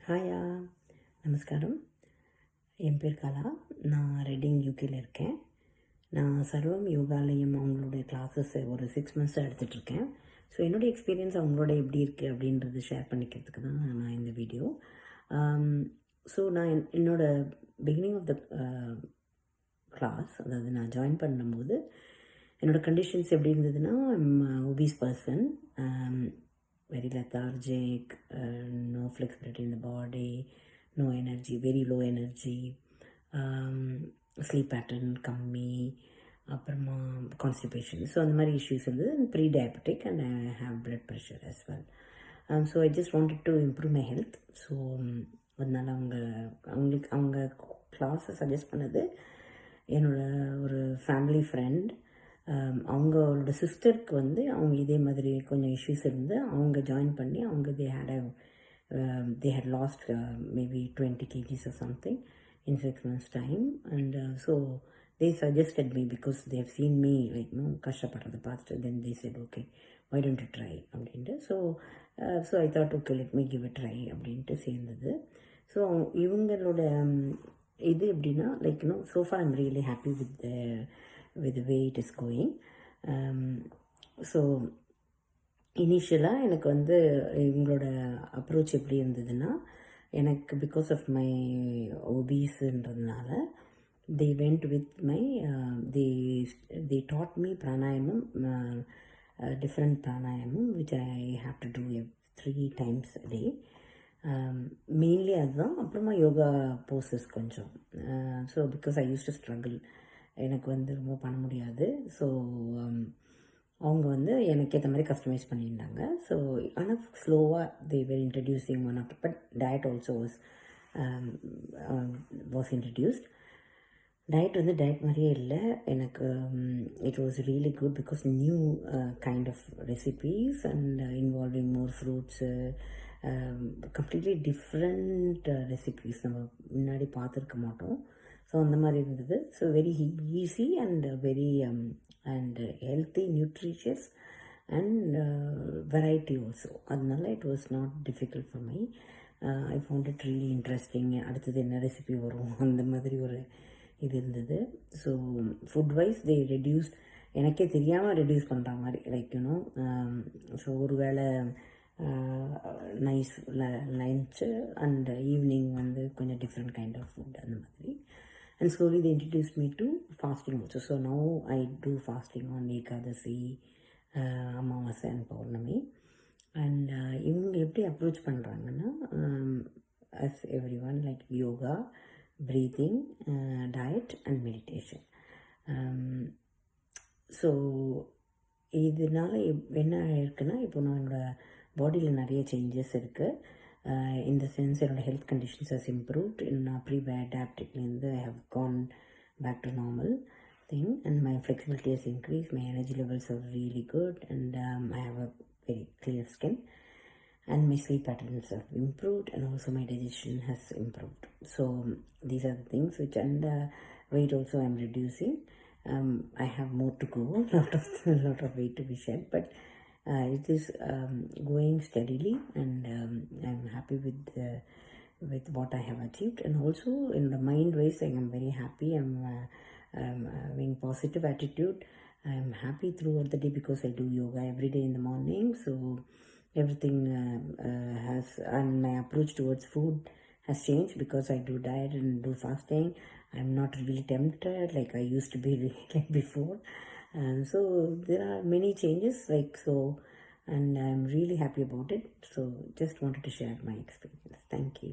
ஹாயா, நமஸ்காரம். என் பேர் கலா. நான் ரெட்டிங் யூகேல இருக்கேன். நான் சர்வம் யோகாலயம் அவங்களுடைய கிளாஸஸ் ஒரு 6 மந்த்ஸாக எடுத்துகிட்ருக்கேன். ஸோ என்னுடைய எக்ஸ்பீரியன்ஸ் அவங்களோட எப்படி இருக்குது அப்படின்றது ஷேர் பண்ணிக்கிறதுக்கு தான் நான் இந்த வீடியோ. ஸோ நான் என்னோடய பிகினிங் ஆஃப் த கிளாஸ், அதாவது நான் ஜாயின் பண்ணும்போது என்னோடய கண்டிஷன்ஸ் எப்படி இருந்ததுன்னா, obese person, very lethargic, no flexibility in the body, no energy, very low energy, sleep pattern கம்மி, அப்புறமா கான்ஸ்டிபேஷன். ஸோ அந்த மாதிரி இஷ்யூஸ் வந்து prediabetic and I have blood pressure as well. So I just wanted to improve my health. So அதனால் அவங்க கிளாஸை suggest பண்ணது என்னோட ஒரு ஃபேமிலி ஃப்ரெண்ட். அவங்களோட சிஸ்டருக்கு வந்து அவங்க இதே மாதிரி கொஞ்சம் இஷ்யூஸ் இருந்து அவங்க ஜாயின் பண்ணி அவங்க they had lost maybe 20 kgs or something in 6 months time, and so they suggested me because they have seen me like கஷ்டப்படுறத பார்த்துட்டு, then they said okay, why don't you try அப்படின்ட்டு. so I thought okay, let me give a try அப்படின்ட்டு சேர்ந்தது. So இவங்களோட இது எப்படின்னா like so far I'm really happy with the way it is going. So இனிஷியலாக எனக்கு வந்து இவங்களோட அப்ரோச் எப்படி இருந்ததுன்னா, எனக்கு பிகாஸ் ஆஃப் மை ஒபீஸ்ன்றதுனால they went with my they taught me pranayamam, different pranayamam which I have to do 3 times a day. Mainly அதுதான். அப்புறமா யோகா போசஸ் கொஞ்சம். So because I use to struggle, எனக்கு வந்து ரொம்ப பண்ண முடியாது. ஸோ அவங்க வந்து எனக்கு ஏற்ற மாதிரி கஸ்டமைஸ் பண்ணியிருந்தாங்க. ஸோ ஆனால் ஸ்லோவாக they were introducing one of but diet also was introduced. Diet வந்து டயட் மாதிரியே இல்லை எனக்கு. It was really good because new kind of recipes and involving more fruits, completely different recipes நம்ம முன்னாடி பார்த்துருக்க மாட்டோம். ஸோ அந்த மாதிரி இருந்தது. So very easy and very and healthy, nutritious and variety also. அதனால it was not difficult for my. I found it really interesting. அடுத்தது என்ன ரெசிபி வரும் அந்த மாதிரி ஒரு இது இருந்தது. ஸோ ஃபுட் வைஸ் தே ரெடியூஸ்ட், எனக்கே தெரியாமல் ரெடியூஸ் பண்ணுற மாதிரி லைக் ஸோ ஒரு வேளை நைஸ் லன்ச்சு அண்ட் ஈவினிங் வந்து கொஞ்சம் டிஃப்ரெண்ட் கைண்ட் ஆஃப் ஃபுட் அந்த மாதிரி. And slowly they introduced me to fasting also. So now I do fasting on Ekadasi, Amavasya and Paurnami. And இவங்க எப்படி அப்ரோச் பண்ணுறாங்கன்னா, as everyone like yoga, breathing, diet and meditation. So இதனால என்ன இருக்குன்னா, இப்போ நான் என்னோடய பாடியில் நிறைய சேஞ்சஸ் இருக்குது. In the sense என்னோட health conditions has improved. In pre-diabetic I have gone back to normal thing, and my flexibility has increased, my energy levels are really good, and I have a very clear skin, and my sleep patterns have improved, and also my digestion has improved. So these are the things which, and weight also I'm reducing. I have more to go, lot of weight to be shed, but it is going steadily, and I'm happy with what I have achieved. And also in the mind wise I am very happy. I'm having positive attitude. I'm happy throughout the day because I do yoga every day in the morning. So everything has, and my approach towards food has changed because I do diet and do fasting. I'm not really tempted like I used to be like before. So there are many changes like so, and I'm really happy about it. So just wanted to share my experience. Thank you.